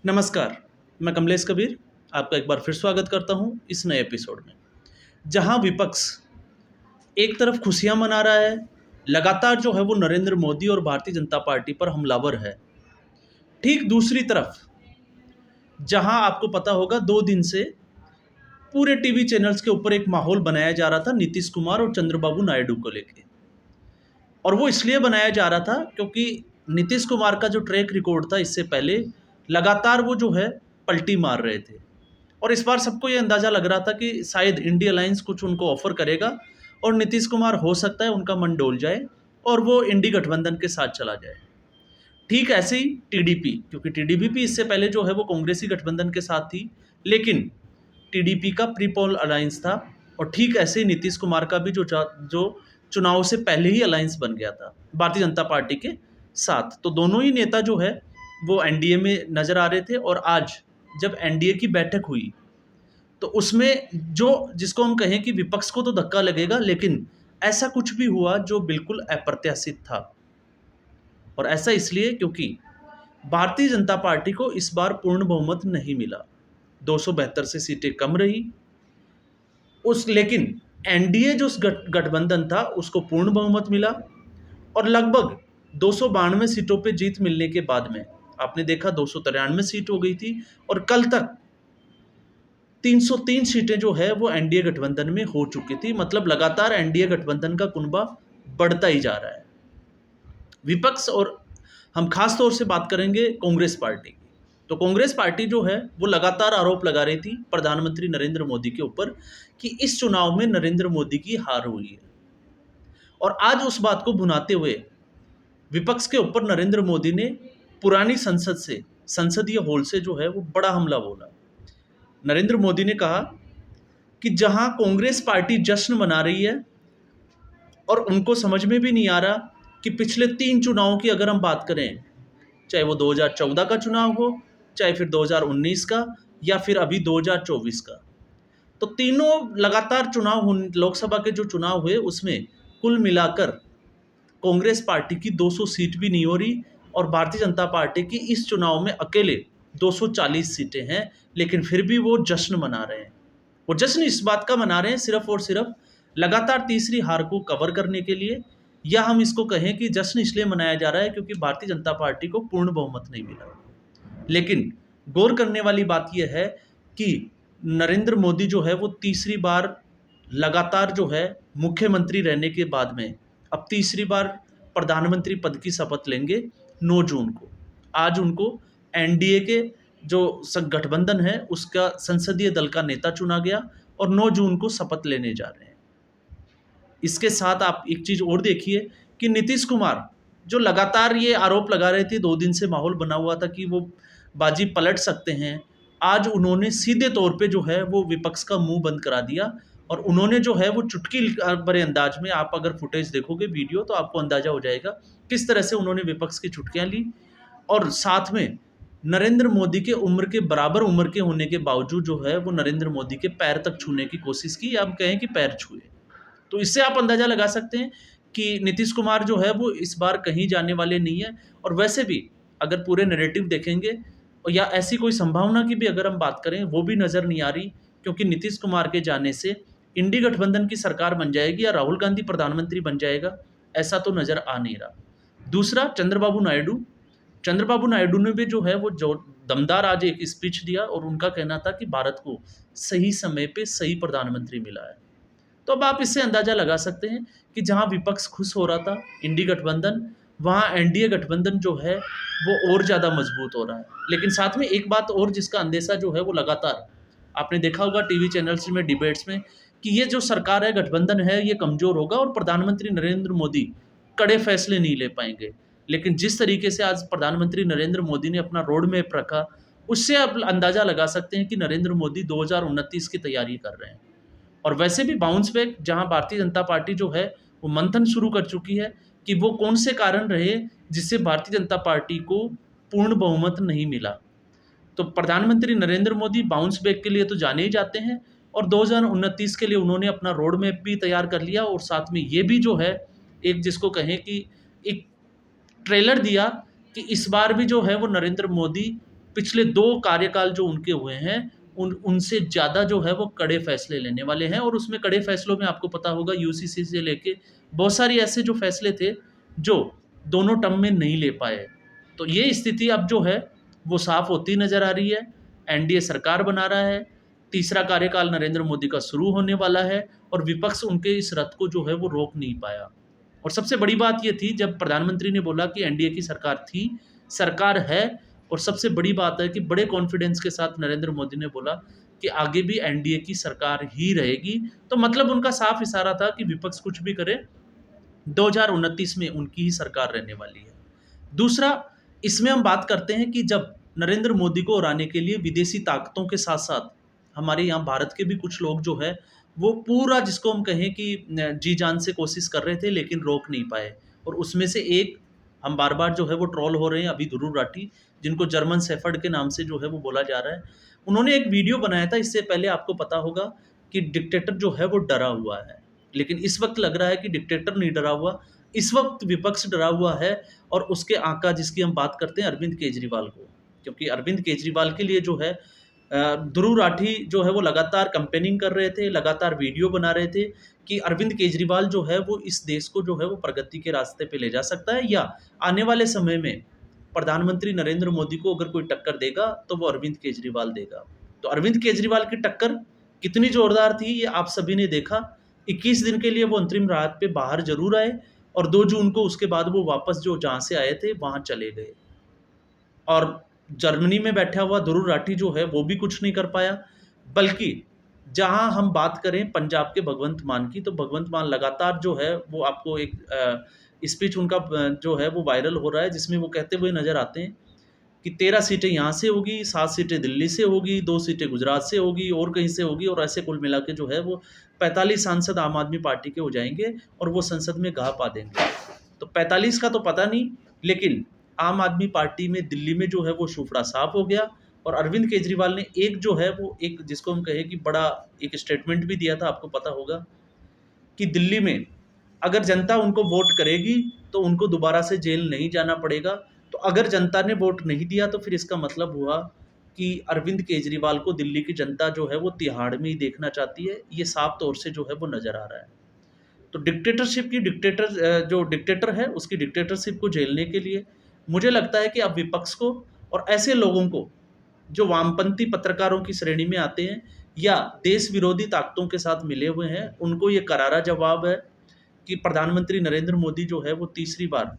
नमस्कार, मैं कमलेश कबीर आपका एक बार फिर स्वागत करता हूं इस नए एपिसोड में, जहां विपक्ष एक तरफ खुशियां मना रहा है, लगातार जो है वो नरेंद्र मोदी और भारतीय जनता पार्टी पर हमलावर है। ठीक दूसरी तरफ जहां आपको पता होगा 2 दिन से पूरे टीवी चैनल्स के ऊपर एक माहौल बनाया जा रहा था नीतीश कुमार और चंद्रबाबू नायडू को लेके। और वो इसलिए बनाया जा रहा था क्योंकि नीतीश कुमार का जो ट्रैक रिकॉर्ड था इससे पहले लगातार वो जो है पलटी मार रहे थे। और इस बार सबको ये अंदाज़ा लग रहा था कि शायद इंडिया अलायंस कुछ उनको ऑफर करेगा और नीतीश कुमार हो सकता है उनका मन डोल जाए और वो इंडी गठबंधन के साथ चला जाए। ठीक ऐसे ही टीडीपी, क्योंकि टीडीपी भी इससे पहले जो है वो कांग्रेसी गठबंधन के साथ थी, लेकिन टीडीपी का प्री पोल अलायंस था। और ठीक ऐसे ही नीतीश कुमार का भी जो चुनाव से पहले ही अलायंस बन गया था भारतीय जनता पार्टी के साथ। तो दोनों ही नेता जो है वो एनडीए में नजर आ रहे थे। और आज जब एनडीए की बैठक हुई तो उसमें जो जिसको हम कहें कि विपक्ष को तो धक्का लगेगा, लेकिन ऐसा कुछ भी हुआ जो बिल्कुल अप्रत्याशित था। और ऐसा इसलिए क्योंकि भारतीय जनता पार्टी को इस बार पूर्ण बहुमत नहीं मिला, 272 से सीटें कम रही लेकिन एनडीए जो गठबंधन था उसको पूर्ण बहुमत मिला। और लगभग 292 सीटों पे जीत मिलने के बाद में आपने देखा 293 सीट हो गई थी। और कल तक 303 सीटें जो है वो एनडीए गठबंधन में हो चुकी थी। मतलब लगातार एनडीए गठबंधन का कुनबा बढ़ता ही जा रहा है। विपक्ष, और हम खास तौर से बात करेंगे कांग्रेस पार्टी की, तो कांग्रेस पार्टी जो है वो लगातार आरोप लगा रही थी प्रधानमंत्री नरेंद्र मोदी के ऊपर कि इस चुनाव में नरेंद्र मोदी की हार हुई है। और आज उस बात को भुनाते हुए विपक्ष के ऊपर नरेंद्र मोदी ने पुरानी संसदीय हॉल से जो है वो बड़ा हमला बोला। नरेंद्र मोदी ने कहा कि जहां कांग्रेस पार्टी जश्न मना रही है और उनको समझ में भी नहीं आ रहा कि पिछले 3 चुनावों की अगर हम बात करें, चाहे वो 2014 का चुनाव हो, चाहे फिर 2019 का, या फिर अभी 2024 का, तो तीनों लगातार लोकसभा के जो चुनाव हुए उसमें कुल मिलाकर कांग्रेस पार्टी की 200 सीट भी नहीं हो रही और भारतीय जनता पार्टी की इस चुनाव में अकेले 240 सीटें हैं। लेकिन फिर भी वो जश्न मना रहे हैं। वो जश्न इस बात का मना रहे हैं सिर्फ और सिर्फ लगातार तीसरी हार को कवर करने के लिए, या हम इसको कहें कि जश्न इसलिए मनाया जा रहा है क्योंकि भारतीय जनता पार्टी को पूर्ण बहुमत नहीं मिला। लेकिन गौर करने वाली बात यह है कि नरेंद्र मोदी जो है वो तीसरी बार लगातार जो है मुख्यमंत्री रहने के बाद में अब तीसरी बार प्रधानमंत्री पद की शपथ लेंगे 9 जून को। आज उनको एनडीए के जो गठबंधन है उसका संसदीय दल का नेता चुना गया और 9 जून को शपथ लेने जा रहे हैं। इसके साथ आप एक चीज़ और देखिए कि नीतीश कुमार जो लगातार ये आरोप लगा रहे थे, 2 दिन से माहौल बना हुआ था कि वो बाजी पलट सकते हैं, आज उन्होंने सीधे तौर पे जो है वो विपक्ष का मुंह बंद करा दिया। और उन्होंने जो है वो चुटकी भरे अंदाज में, आप अगर फुटेज देखोगे वीडियो तो आपको अंदाजा हो जाएगा किस तरह से उन्होंने विपक्ष की चुटकियां ली। और साथ में नरेंद्र मोदी के उम्र के बराबर उम्र के होने के बावजूद जो है वो नरेंद्र मोदी के पैर तक छूने की कोशिश की, या हम कहें कि पैर छुए। तो इससे आप अंदाजा लगा सकते हैं कि नीतीश कुमार जो है वो इस बार कहीं जाने वाले नहीं है। और वैसे भी अगर पूरे नैरेटिव देखेंगे या ऐसी कोई संभावना की भी अगर हम बात करें, वो भी नज़र नहीं आ रही, क्योंकि नीतीश कुमार के जाने से इंडी गठबंधन की सरकार बन जाएगी या राहुल गांधी प्रधानमंत्री बन जाएगा, ऐसा तो नज़र आ नहीं रहा। दूसरा, चंद्रबाबू नायडू ने भी जो है वो जो दमदार आज एक स्पीच दिया और उनका कहना था कि भारत को सही समय पे सही प्रधानमंत्री मिला है। तो अब आप इससे अंदाजा लगा सकते हैं कि जहां विपक्ष खुश हो रहा था इंडी गठबंधन, वहां एनडीए गठबंधन जो है वो और ज़्यादा मजबूत हो रहा है। लेकिन साथ में एक बात और जिसका अंदेशा जो है वो लगातार आपने देखा होगा टीवी चैनल्स में, डिबेट्स में, कि ये जो सरकार है, गठबंधन है, ये कमज़ोर होगा और प्रधानमंत्री नरेंद्र मोदी कड़े फैसले नहीं ले पाएंगे। लेकिन जिस तरीके से आज प्रधानमंत्री नरेंद्र मोदी ने अपना रोड मैप रखा, उससे आप अंदाज़ा लगा सकते हैं कि नरेंद्र मोदी 2029 की तैयारी कर रहे हैं। और वैसे भी बाउंस बैक, जहां भारतीय जनता पार्टी जो है वो मंथन शुरू कर चुकी है कि वो कौन से कारण रहे जिससे भारतीय जनता पार्टी को पूर्ण बहुमत नहीं मिला। तो प्रधानमंत्री नरेंद्र मोदी बाउंस बैक के लिए तो जाने ही जाते हैं और 2029 के लिए उन्होंने अपना रोड मैप भी तैयार कर लिया। और साथ में ये भी जो है एक जिसको कहें कि एक ट्रेलर दिया कि इस बार भी जो है वो नरेंद्र मोदी पिछले 2 कार्यकाल जो उनके हुए हैं, उनसे ज़्यादा जो है वो कड़े फैसले लेने वाले हैं और उसमें कड़े फैसलों में आपको पता होगा यूसीसी से लेके बहुत सारी ऐसे जो फैसले थे, जो दोनों टर्म में नहीं ले पाए। तो ये स्थिति अब जो है, वो साफ होती नज़र आ रही है। एनडीए सरकार बना रहा है, तीसरा कार्यकाल नरेंद्र मोदी का शुरू होने वाला है और विपक्ष उनके इस रथ को जो है वो रोक नहीं पाया। और सबसे बड़ी बात ये थी जब प्रधानमंत्री ने बोला कि एनडीए की सरकार थी, सरकार है और सबसे बड़ी बात है कि बड़े कॉन्फिडेंस के साथ नरेंद्र मोदी ने बोला कि आगे भी एनडीए की सरकार ही रहेगी। तो मतलब उनका साफ इशारा था कि विपक्ष कुछ भी करे, 2029 में उनकी ही सरकार रहने वाली है। दूसरा, इसमें हम बात करते हैं कि जब नरेंद्र मोदी को हराने के लिए विदेशी ताकतों के साथ-साथ हमारे यहाँ भारत के भी कुछ लोग जो है, वो पूरा जिसको हम कहें कि जी जान से कोशिश कर रहे थे लेकिन रोक नहीं पाए। और उसमें से एक हम बार-बार जो है वो ट्रोल हो रहे हैं अभी ध्रुव राठी, जिनको जर्मन शेफर्ड के नाम से जो है वो बोला जा रहा है। उन्होंने एक वीडियो बनाया था, इससे पहले आपको पता होगा कि डिक्टेटर जो है वो डरा हुआ है। लेकिन इस वक़्त लग रहा है कि डिक्टेटर नहीं डरा हुआ, इस वक़्त विपक्ष डरा हुआ है और उसके आका जिसकी हम बात करते हैं अरविंद केजरीवाल को। क्योंकि अरविंद केजरीवाल के लिए जो है ध्रुव राठी जो है वो लगातार कैम्पेनिंग कर रहे थे, लगातार वीडियो बना रहे थे कि अरविंद केजरीवाल जो है वो इस देश को जो है वो प्रगति के रास्ते पे ले जा सकता है, या आने वाले समय में प्रधानमंत्री नरेंद्र मोदी को अगर कोई टक्कर देगा तो वो अरविंद केजरीवाल देगा। तो अरविंद केजरीवाल की टक्कर कितनी ज़ोरदार थी ये आप सभी ने देखा। 21 दिन के लिए वो अंतरिम राहत पे बाहर ज़रूर आए और 2 जून को उसके बाद वो वापस जो जहाँ से आए थे वहाँ चले गए। और जर्मनी में बैठा हुआ ध्रुव राठी जो है वो भी कुछ नहीं कर पाया, बल्कि जहाँ हम बात करें पंजाब के भगवंत मान की, तो भगवंत मान लगातार जो है वो आपको एक स्पीच उनका जो है वो वायरल हो रहा है, जिसमें वो कहते हुए नज़र आते हैं कि 13 सीटें यहाँ से होगी, 7 सीटें दिल्ली से होगी, 2 सीटें गुजरात से होगी और कहीं से होगी, और ऐसे कुल मिला के जो है वो 45 सांसद आम आदमी पार्टी के हो जाएँगे और वो संसद में घा पा देंगे। तो 45 का तो पता नहीं, लेकिन आम आदमी पार्टी में दिल्ली में जो है वो सूपड़ा साफ हो गया। और अरविंद केजरीवाल ने एक जो है वो एक जिसको हम कहें कि बड़ा एक स्टेटमेंट भी दिया था, आपको पता होगा कि दिल्ली में अगर जनता उनको वोट करेगी तो उनको दोबारा से जेल नहीं जाना पड़ेगा। तो अगर जनता ने वोट नहीं दिया तो फिर इसका मतलब हुआ कि अरविंद केजरीवाल को दिल्ली की जनता जो है वो तिहाड़ में ही देखना चाहती है। ये साफ तौर से जो है वो नज़र आ रहा है। तो डिक्टेटरशिप की जो डिक्टेटर है उसकी डिक्टेटरशिप को झेलने के लिए मुझे लगता है कि अब विपक्ष को और ऐसे लोगों को जो वामपंथी पत्रकारों की श्रेणी में आते हैं या देश विरोधी ताकतों के साथ मिले हुए हैं, उनको ये करारा जवाब है कि प्रधानमंत्री नरेंद्र मोदी जो है वो तीसरी बार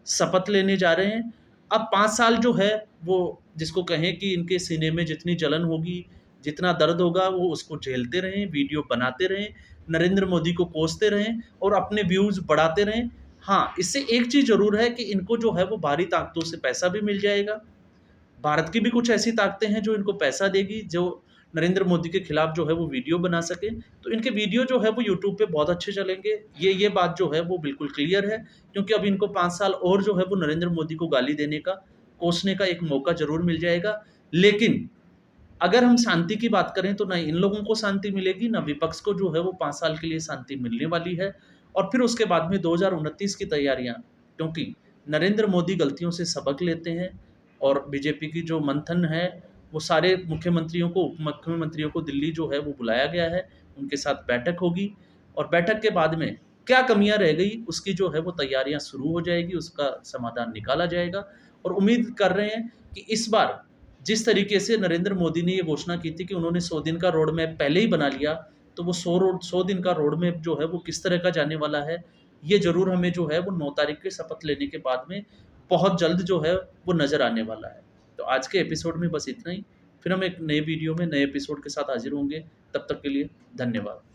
शपथ लेने जा रहे हैं। अब 5 साल जो है वो जिसको कहें कि इनके सीने में जितनी जलन होगी, जितना दर्द होगा वो उसको झेलते रहें, वीडियो बनाते रहें, नरेंद्र मोदी को कोसते रहें और अपने व्यूज़ बढ़ाते रहें। हाँ, इससे एक चीज़ ज़रूर है कि इनको जो है वो बाहरी ताकतों से पैसा भी मिल जाएगा। भारत की भी कुछ ऐसी ताकतें हैं जो इनको पैसा देगी, जो नरेंद्र मोदी के खिलाफ जो है वो वीडियो बना सके। तो इनके वीडियो जो है वो यूट्यूब पे बहुत अच्छे चलेंगे। ये बात जो है वो बिल्कुल क्लियर है, क्योंकि अब इनको 5 साल और जो है वो नरेंद्र मोदी को गाली देने का, कोसने का एक मौका ज़रूर मिल जाएगा। लेकिन अगर हम शांति की बात करें तो ना इन लोगों को शांति मिलेगी, ना विपक्ष को जो है वो 5 साल के लिए शांति मिलने वाली है। और फिर उसके बाद में 2029 की तैयारियाँ, क्योंकि नरेंद्र मोदी गलतियों से सबक लेते हैं और बीजेपी की जो मंथन है, वो सारे मुख्यमंत्रियों को, उप मुख्यमंत्रियों को दिल्ली जो है वो बुलाया गया है, उनके साथ बैठक होगी और बैठक के बाद में क्या कमियाँ रह गई उसकी जो है वो तैयारियाँ शुरू हो जाएगी, उसका समाधान निकाला जाएगा। और उम्मीद कर रहे हैं कि इस बार जिस तरीके से नरेंद्र मोदी ने ये घोषणा की थी कि उन्होंने 100 दिन का रोड मैप पहले ही बना लिया, तो वो 100 दिन का रोड मैप जो है वो किस तरह का जाने वाला है, ये ज़रूर हमें जो है वो 9 तारीख के शपथ लेने के बाद में बहुत जल्द जो है वो नज़र आने वाला है। तो आज के एपिसोड में बस इतना ही। फिर हम एक नए वीडियो में नए एपिसोड के साथ हाज़िर होंगे। तब तक के लिए धन्यवाद।